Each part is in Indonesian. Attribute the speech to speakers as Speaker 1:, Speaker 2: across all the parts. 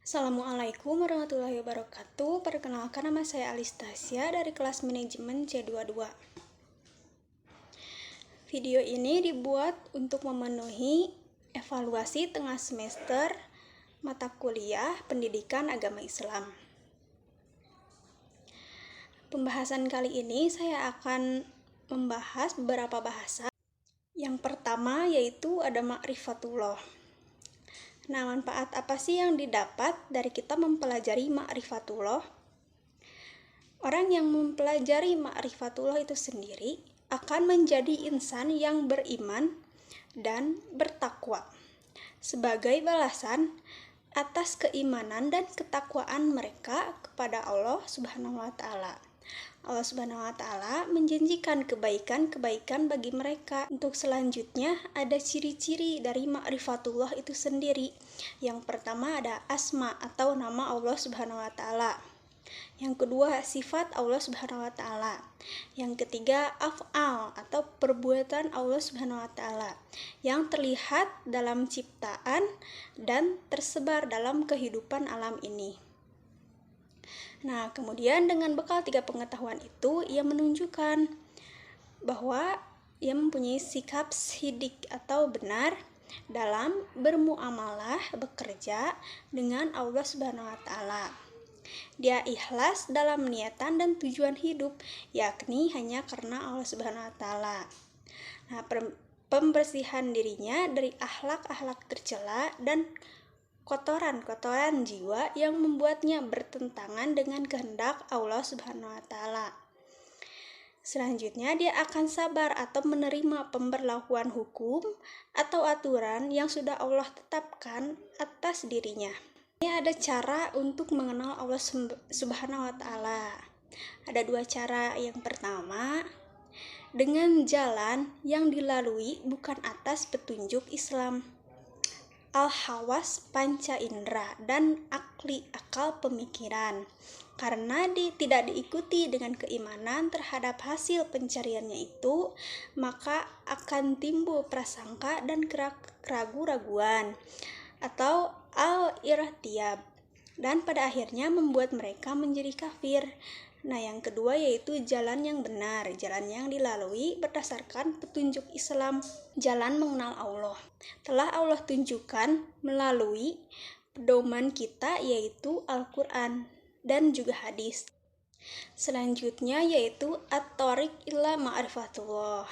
Speaker 1: Assalamualaikum warahmatullahi wabarakatuh. Perkenalkan, nama saya Alistasia dari kelas manajemen C22. Video ini dibuat untuk memenuhi evaluasi tengah semester mata kuliah Pendidikan Agama Islam. Pembahasan kali ini saya akan membahas beberapa bahasa. Yang pertama yaitu ada ma'rifatullah. Nah, manfaat apa sih yang didapat dari kita mempelajari ma'rifatullah? Orang yang mempelajari ma'rifatullah itu sendiri akan menjadi insan yang beriman dan bertakwa sebagai balasan atas keimanan dan ketakwaan mereka kepada Allah Subhanahu wa Ta'ala. Allah Subhanahu wa Ta'ala menjanjikan kebaikan-kebaikan bagi mereka. Untuk selanjutnya ada ciri-ciri dari ma'rifatullah itu sendiri. Yang pertama ada asma atau nama Allah Subhanahu wa Ta'ala. Yang kedua sifat Allah Subhanahu wa Ta'ala. Yang ketiga af'al atau perbuatan Allah Subhanahu wa Ta'ala yang terlihat dalam ciptaan dan tersebar dalam kehidupan alam ini. Nah, kemudian dengan bekal 3 pengetahuan itu, ia menunjukkan bahwa ia mempunyai sikap sidik atau benar dalam bermuamalah, bekerja dengan Allah Subhanahu wa Ta'ala. Dia ikhlas dalam niatan dan tujuan hidup, yakni hanya karena Allah Subhanahu wa Ta'ala. Nah, pembersihan dirinya dari akhlak-akhlak tercela dan kotoran-kotoran jiwa yang membuatnya bertentangan dengan kehendak Allah Subhanahu wa Ta'ala. Selanjutnya dia akan sabar atau menerima pemberlakuan hukum atau aturan yang sudah Allah tetapkan atas dirinya. Ini ada cara untuk mengenal Allah Subhanahu wa Ta'ala. Ada 2 cara. Yang pertama, dengan jalan yang dilalui bukan atas petunjuk Islam, al-hawas panca indera dan akal pemikiran, karena tidak diikuti dengan keimanan terhadap hasil pencariannya itu, maka akan timbul prasangka dan keraguan-raguan atau al-irtiyab, dan pada akhirnya membuat mereka menjadi kafir. Nah, yang kedua yaitu jalan yang benar, jalan yang dilalui berdasarkan petunjuk Islam, jalan mengenal Allah. Telah Allah tunjukkan melalui pedoman kita yaitu Al-Quran dan juga hadis. Selanjutnya yaitu at-thariq ila ma'rifatullah.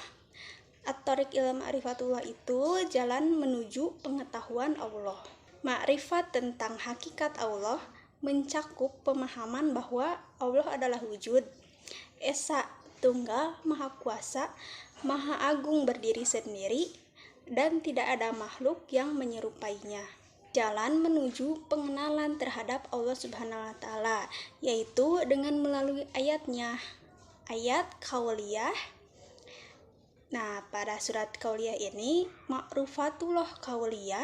Speaker 1: At-thariq ila ma'rifatullah itu jalan menuju pengetahuan Allah. Ma'rifat tentang hakikat Allah mencakup pemahaman bahwa Allah adalah wujud, esa, tunggal, maha kuasa, maha agung berdiri sendiri, dan tidak ada makhluk yang menyerupainya. Jalan menuju pengenalan terhadap Allah Subhanahu wa Ta'ala yaitu dengan melalui ayatnya, ayat qauliyah. Nah, pada surat qauliyah ini, ma'rifatullah qauliyah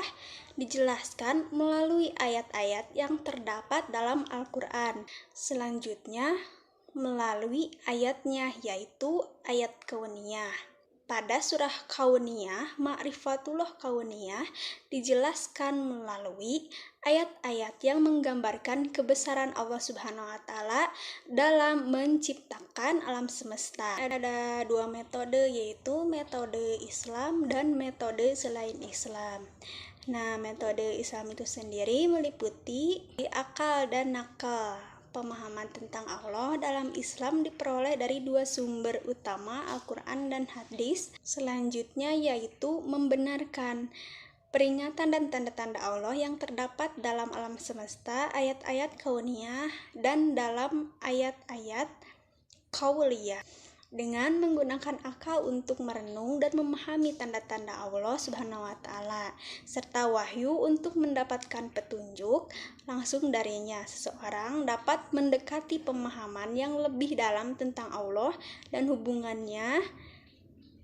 Speaker 1: dijelaskan melalui ayat-ayat yang terdapat dalam Al-Quran. Selanjutnya, melalui ayatnya, yaitu ayat kauniyah. Pada surah kauniyah, ma'rifatullah kauniyah dijelaskan melalui ayat-ayat yang menggambarkan kebesaran Allah Subhanahu wa Ta'ala dalam menciptakan alam semesta. Ada 2 metode, yaitu metode Islam dan metode selain Islam. Nah, metode Islam itu sendiri meliputi akal dan nakal. Pemahaman tentang Allah dalam Islam diperoleh dari 2 sumber utama, Al-Quran dan hadis. Selanjutnya yaitu membenarkan peringatan dan tanda-tanda Allah yang terdapat dalam alam semesta, ayat-ayat kauniyah, dan dalam ayat-ayat qauliyah. Dengan menggunakan akal untuk merenung dan memahami tanda-tanda Allah Subhanahu wa Ta'ala, serta wahyu untuk mendapatkan petunjuk langsung darinya, seseorang dapat mendekati pemahaman yang lebih dalam tentang Allah dan hubungannya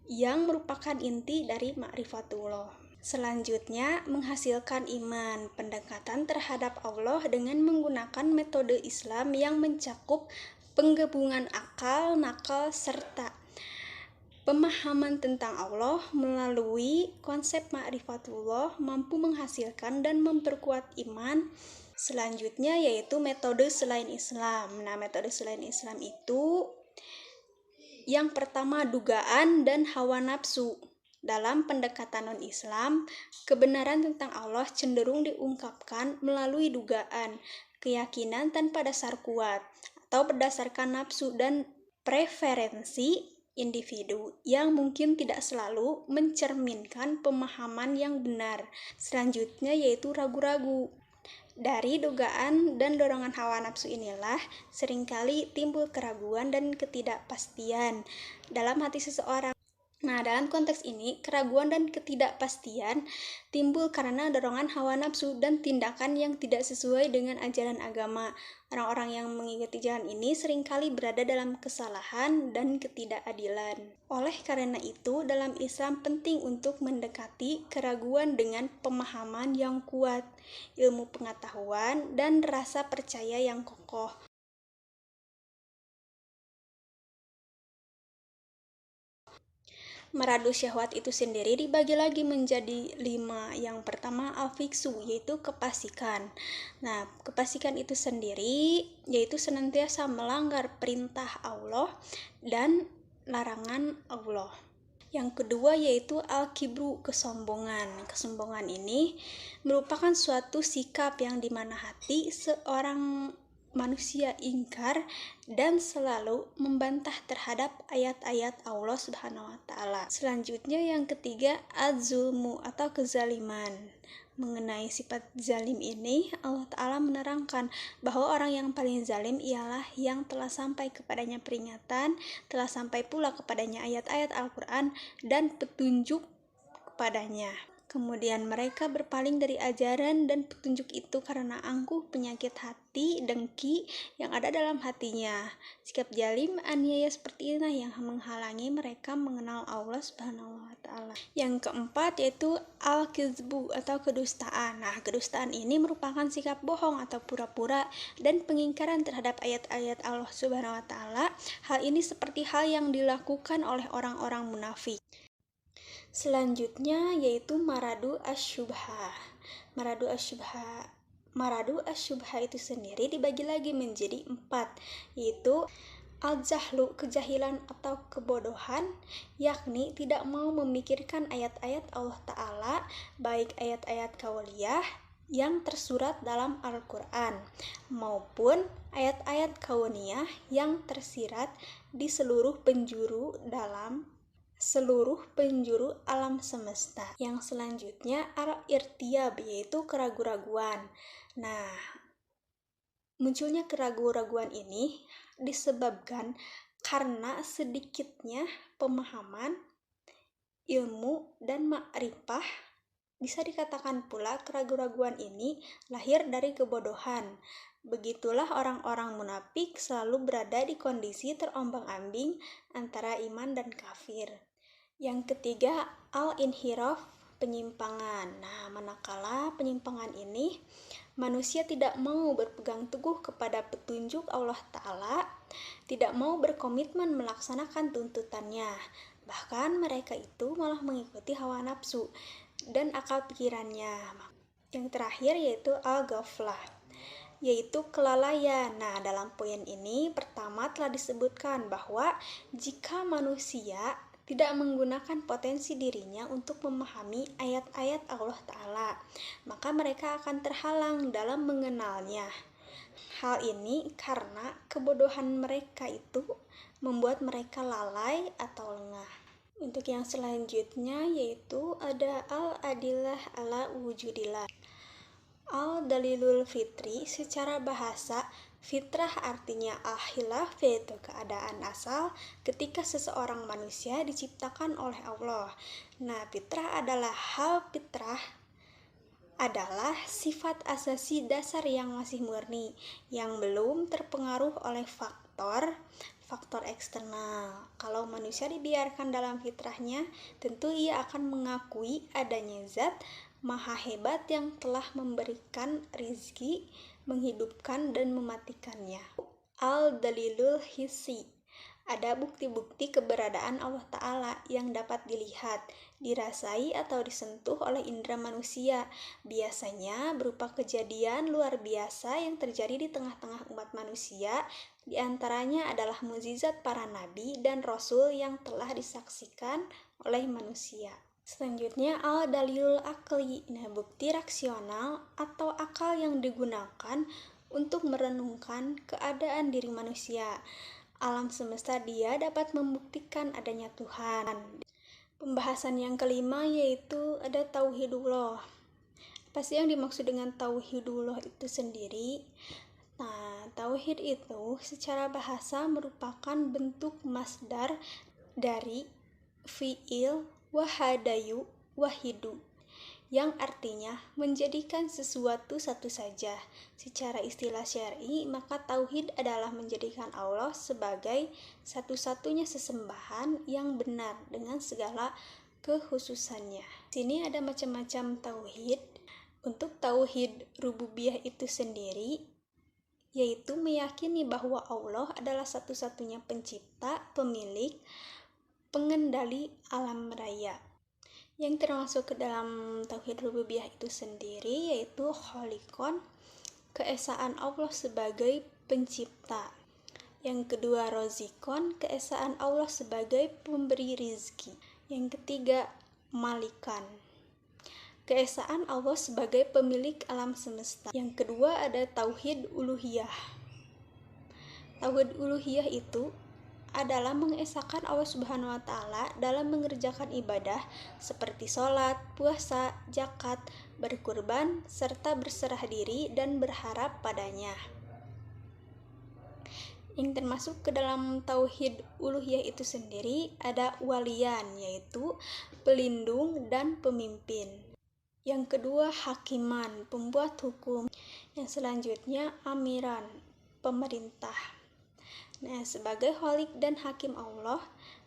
Speaker 1: yang merupakan inti dari ma'rifatullah. Selanjutnya, menghasilkan iman, pendekatan terhadap Allah dengan menggunakan metode Islam yang mencakup penggabungan akal, nakal, serta pemahaman tentang Allah melalui konsep ma'rifatullah mampu menghasilkan dan memperkuat iman Selanjutnya yaitu metode selain Islam. Nah, metode selain Islam itu yang pertama dugaan dan hawa nafsu. Dalam pendekatan non-Islam, kebenaran tentang Allah cenderung diungkapkan melalui dugaan, keyakinan tanpa dasar kuat, atau berdasarkan nafsu dan preferensi individu yang mungkin tidak selalu mencerminkan pemahaman yang benar. Selanjutnya yaitu ragu-ragu. Dari dugaan dan dorongan hawa nafsu inilah seringkali timbul keraguan dan ketidakpastian dalam hati seseorang. Nah, dalam konteks ini, keraguan dan ketidakpastian timbul karena dorongan hawa nafsu dan tindakan yang tidak sesuai dengan ajaran agama. Orang-orang yang mengikuti jalan ini seringkali berada dalam kesalahan dan ketidakadilan. Oleh karena itu, dalam Islam penting untuk mendekati keraguan dengan pemahaman yang kuat, ilmu pengetahuan, dan rasa percaya yang kokoh. Meradu syahwat itu sendiri dibagi lagi menjadi 5. Yang pertama al-fiksu, yaitu kepasikan. Nah, kepasikan itu sendiri yaitu senantiasa melanggar perintah Allah dan larangan Allah. Yang kedua yaitu al-kibru, kesombongan. Kesombongan ini merupakan suatu sikap yang dimana hati seorang manusia ingkar dan selalu membantah terhadap ayat-ayat Allah Subhanahu wa taala. Selanjutnya yang ketiga az-zulmu atau kezaliman. Mengenai sifat zalim ini, Allah Ta'ala menerangkan bahwa orang yang paling zalim ialah yang telah sampai kepadanya peringatan, telah sampai pula kepadanya ayat-ayat Al-Quran dan petunjuk kepadanya. Kemudian mereka berpaling dari ajaran dan petunjuk itu karena angkuh penyakit hati, dengki yang ada dalam hatinya. Sikap zalim, aniaya seperti ini yang menghalangi mereka mengenal Allah Subhanahu wa taala. Yang keempat yaitu al-kizbu atau kedustaan. Nah, kedustaan ini merupakan sikap bohong atau pura-pura dan pengingkaran terhadap ayat-ayat Allah Subhanahu wa taala. Hal ini seperti hal yang dilakukan oleh orang-orang munafik. Selanjutnya yaitu maradu asyubha. Maradu asyubha itu sendiri dibagi lagi menjadi 4, yaitu al-jahlu, kejahilan atau kebodohan, yakni tidak mau memikirkan ayat-ayat Allah Ta'ala, baik ayat-ayat kauliyah yang tersurat dalam Al-Quran maupun ayat-ayat kauniyah yang tersirat di seluruh penjuru alam semesta. Yang selanjutnya al-irtiyab, yaitu keraguan-raguan. Nah, munculnya keraguan-raguan ini disebabkan karena sedikitnya pemahaman, ilmu, dan ma'rifah. Bisa dikatakan pula keraguan-raguan ini lahir dari kebodohan. Begitulah orang-orang munafik selalu berada di kondisi terombang-ambing antara iman dan kafir. Yang ketiga, al-inhiraf, penyimpangan. Nah, manakala penyimpangan ini, manusia tidak mau berpegang teguh kepada petunjuk Allah Ta'ala, tidak mau berkomitmen melaksanakan tuntutannya. Bahkan mereka itu malah mengikuti hawa nafsu dan akal pikirannya. Yang terakhir yaitu al-ghaflah, yaitu kelalaian. Nah, dalam poin ini pertama telah disebutkan bahwa jika manusia tidak menggunakan potensi dirinya untuk memahami ayat-ayat Allah Ta'ala, maka mereka akan terhalang dalam mengenalnya. Hal ini karena kebodohan mereka itu membuat mereka lalai atau lengah. Untuk yang selanjutnya yaitu ada al-adillah ala wujudillah. Al-dalilul fitri, secara bahasa fitrah artinya al-khilaf, yaitu keadaan asal ketika seseorang manusia diciptakan oleh Allah. Nah, fitrah adalah sifat asasi dasar yang masih murni, yang belum terpengaruh oleh faktor eksternal. Kalau manusia dibiarkan dalam fitrahnya, tentu ia akan mengakui adanya zat maha hebat yang telah memberikan rizki, menghidupkan dan mematikannya. Al-dalilul hissi, ada bukti-bukti keberadaan Allah Ta'ala yang dapat dilihat, dirasai atau disentuh oleh indera manusia, biasanya berupa kejadian luar biasa yang terjadi di tengah-tengah umat manusia, di antaranya adalah mukjizat para nabi dan rasul yang telah disaksikan oleh manusia. Selanjutnya, al-dalilul akli, bukti rasional atau akal yang digunakan untuk merenungkan keadaan diri manusia. Alam semesta dia dapat membuktikan adanya Tuhan. Pembahasan yang kelima yaitu ada tauhidullah. Apa sih yang dimaksud dengan tauhidullah itu sendiri? Nah, tauhid itu secara bahasa merupakan bentuk masdar dari fi'il wahadayu wahidu, yang artinya menjadikan sesuatu satu saja. Secara istilah syar'i, maka tauhid adalah menjadikan Allah sebagai satu-satunya sesembahan yang benar dengan segala kekhususannya. Di sini ada macam-macam tauhid. Untuk tauhid rububiyah itu sendiri, yaitu meyakini bahwa Allah adalah satu-satunya pencipta, pemilik, pengendali alam raya. Yang termasuk ke dalam tauhid rububiyah itu sendiri yaitu kholikon, keesaan Allah sebagai pencipta. Yang kedua rozikon, keesaan Allah sebagai pemberi rizki. Yang ketiga malikan, keesaan Allah sebagai pemilik alam semesta. Yang kedua ada tauhid uluhiyah. Tauhid uluhiyah itu adalah mengesahkan Allah Subhanahu wa Ta'ala dalam mengerjakan ibadah seperti sholat, puasa, zakat, berkurban, serta berserah diri dan berharap padanya. Yang termasuk ke dalam tauhid uluhiyah itu sendiri ada waliyan, yaitu pelindung dan pemimpin. Yang kedua hakiman, pembuat hukum. Yang selanjutnya amiran, pemerintah. Nah, sebagai khalik dan hakim Allah,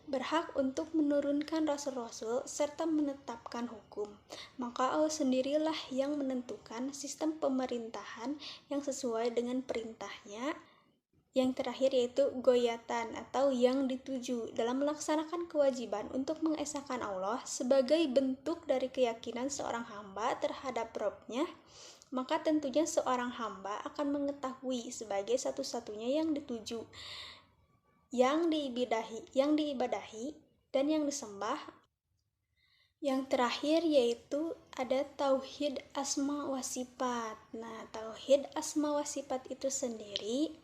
Speaker 1: berhak untuk menurunkan rasul-rasul serta menetapkan hukum. Maka Allah sendirilah yang menentukan sistem pemerintahan yang sesuai dengan perintahnya. Yang terakhir yaitu goyatan atau yang dituju dalam melaksanakan kewajiban untuk mengesahkan Allah sebagai bentuk dari keyakinan seorang hamba terhadap Rabb-nya. Maka tentunya seorang hamba akan mengetahui sebagai satu-satunya yang dituju, yang diibadahi dan yang disembah. Yang terakhir yaitu ada tauhid asma wa sifat. Nah, tauhid asma wa sifat itu sendiri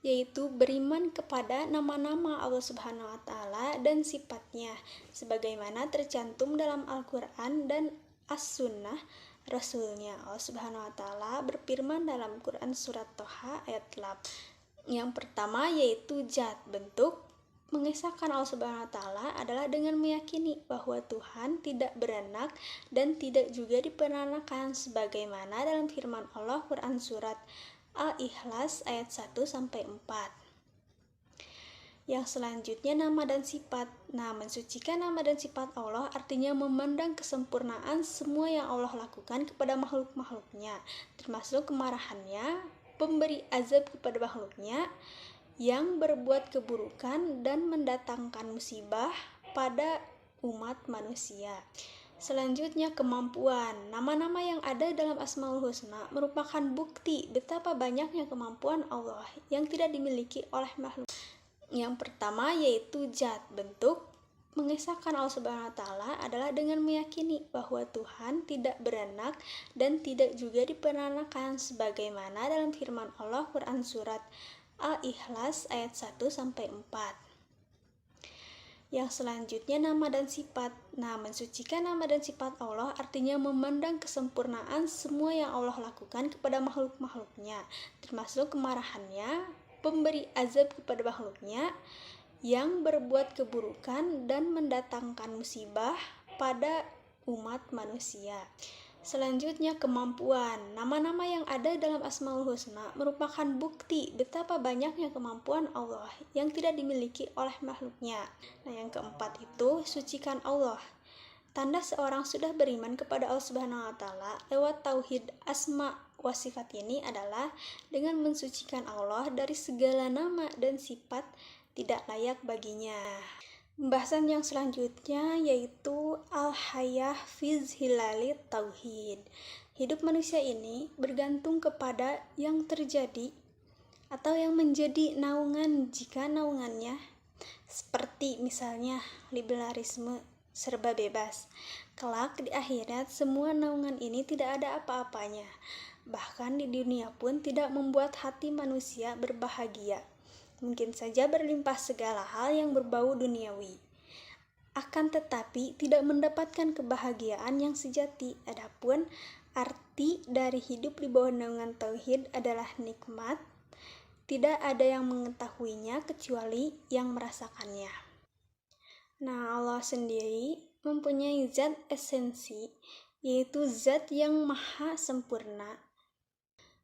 Speaker 1: yaitu beriman kepada nama-nama Allah Subhanahu wa Ta'ala dan sifatnya sebagaimana tercantum dalam Al-Qur'an dan As-Sunnah Rasulnya. Allah Subhanahu wa Ta'ala berfirman dalam Quran surat Toha ayat 8. Yang pertama yaitu zat, bentuk. Mengesahkan Allah Subhanahu wa Ta'ala adalah dengan meyakini bahwa Tuhan tidak beranak dan tidak juga diperanakan sebagaimana dalam firman Allah Quran surat Al-Ikhlas ayat 1-4. Yang selanjutnya nama dan sifat. Nah, mensucikan nama dan sifat Allah artinya memandang kesempurnaan semua yang Allah lakukan kepada makhluk-makhluknya, termasuk kemarahannya, pemberi azab kepada makhluknya, yang berbuat keburukan dan mendatangkan musibah pada umat manusia. Selanjutnya kemampuan. Nama-nama yang ada dalam Asmaul Husna merupakan bukti betapa banyaknya kemampuan Allah yang tidak dimiliki oleh makhluk. Yang pertama yaitu zat, bentuk. Mengesahkan Allah Subhanahu wa Ta'ala adalah dengan meyakini bahwa Tuhan tidak beranak dan tidak juga diperanakan sebagaimana dalam firman Allah Quran surat Al-Ikhlas ayat 1-4. Yang selanjutnya nama dan sifat. Nah, mensucikan nama dan sifat Allah artinya memandang kesempurnaan semua yang Allah lakukan kepada makhluk-makhluknya, termasuk kemarahannya, pemberi azab kepada makhluknya, yang berbuat keburukan dan mendatangkan musibah pada umat manusia. Selanjutnya kemampuan. Nama-nama yang ada dalam Asmaul Husna merupakan bukti betapa banyaknya kemampuan Allah yang tidak dimiliki oleh makhluknya. Nah, yang keempat itu sucikan Allah. Tanda seorang sudah beriman kepada Allah Subhanahu wa Ta'ala lewat tauhid asma wa sifat ini adalah dengan mensucikan Allah dari segala nama dan sifat tidak layak baginya. Pembahasan yang selanjutnya yaitu al-hayah fi zilali tauhid. Hidup manusia ini bergantung kepada yang terjadi atau yang menjadi naungan jika naungannya seperti misalnya liberalisme serba bebas. Kelak di akhirat semua naungan ini tidak ada apa-apanya. Bahkan di dunia pun tidak membuat hati manusia berbahagia. Mungkin saja berlimpah segala hal yang berbau duniawi. Akan tetapi tidak mendapatkan kebahagiaan yang sejati. Adapun arti dari hidup di bawah naungan tauhid adalah nikmat. Tidak ada yang mengetahuinya kecuali yang merasakannya. Nah, Allah sendiri mempunyai zat esensi, yaitu zat yang maha sempurna.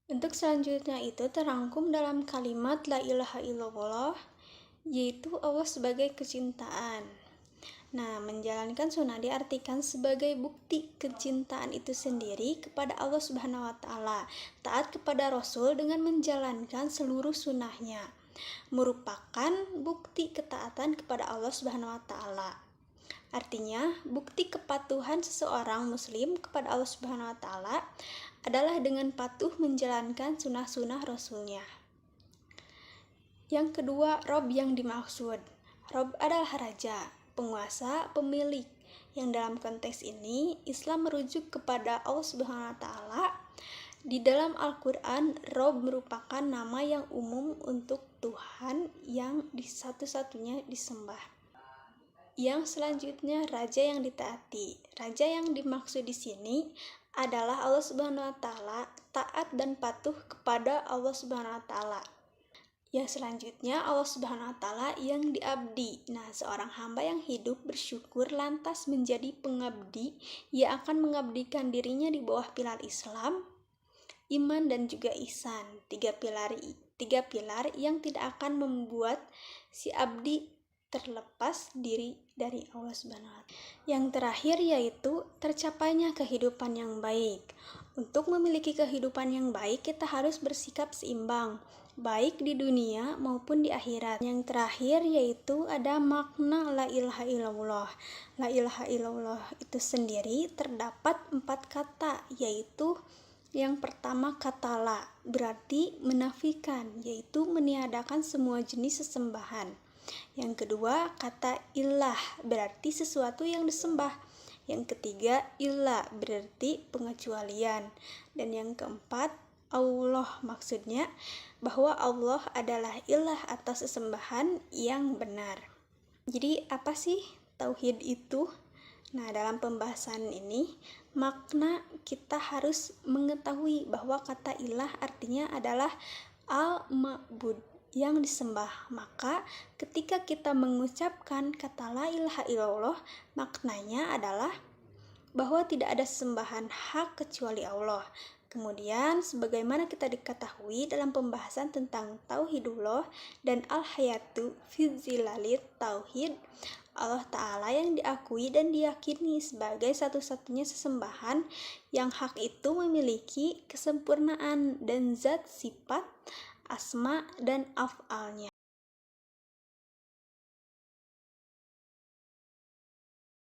Speaker 1: Untuk selanjutnya itu terangkum dalam kalimat la ilaha illallah, yaitu Allah sebagai kecintaan. Nah, menjalankan sunnah diartikan sebagai bukti kecintaan itu sendiri kepada Allah Subhanahu wa Ta'ala. Taat kepada Rasul dengan menjalankan seluruh sunnahnya merupakan bukti ketaatan kepada Allah Subhanahu wa Ta'ala. Artinya, bukti kepatuhan seseorang muslim kepada Allah Subhanahu wa Ta'ala adalah dengan patuh menjalankan sunnah-sunnah Rasulnya. Yang kedua, Rob yang dimaksud. Rob adalah raja, penguasa, pemilik. Yang dalam konteks ini, Islam merujuk kepada Allah Subhanahu wa Ta'ala. Di dalam Al-Quran, Rob merupakan nama yang umum untuk Tuhan yang satu-satunya disembah. Yang selanjutnya, raja yang ditaati. Raja yang dimaksud di sini adalah Allah Subhanahu wa Ta'ala, taat dan patuh kepada Allah Subhanahu wa Ta'ala. Yang selanjutnya, Allah Subhanahu wa Ta'ala yang diabdi. Nah, seorang hamba yang hidup bersyukur lantas menjadi pengabdi, ia akan mengabdikan dirinya di bawah pilar Islam, iman dan juga ihsan. Tiga pilar yang tidak akan membuat si abdi terlepas diri dari Allah Subhanahu wa Ta'ala. Yang terakhir yaitu tercapainya kehidupan yang baik. Untuk memiliki kehidupan yang baik, kita harus bersikap seimbang, baik di dunia maupun di akhirat. Yang terakhir yaitu ada makna la ilaha illallah. La ilaha illallah itu sendiri terdapat 4 kata, yaitu yang pertama kata la, berarti menafikan, yaitu meniadakan semua jenis sesembahan. Yang kedua, kata ilah, berarti sesuatu yang disembah. Yang ketiga, ilah, berarti pengecualian. Dan yang keempat, Allah, maksudnya bahwa Allah adalah ilah atau sesembahan yang benar. Jadi apa sih tauhid itu? Nah, dalam pembahasan ini, makna kita harus mengetahui bahwa kata ilah artinya adalah al-ma'bud, yang disembah. Maka ketika kita mengucapkan kata la ilaha illallah, maknanya adalah bahwa tidak ada sembahan hak kecuali Allah. Kemudian sebagaimana kita diketahui dalam pembahasan tentang tauhidullah dan al-hayatu fi zilalit tauhid, Allah Ta'ala yang diakui dan diyakini sebagai satu-satunya sesembahan yang hak itu memiliki kesempurnaan dan zat sifat, asma dan af'alnya.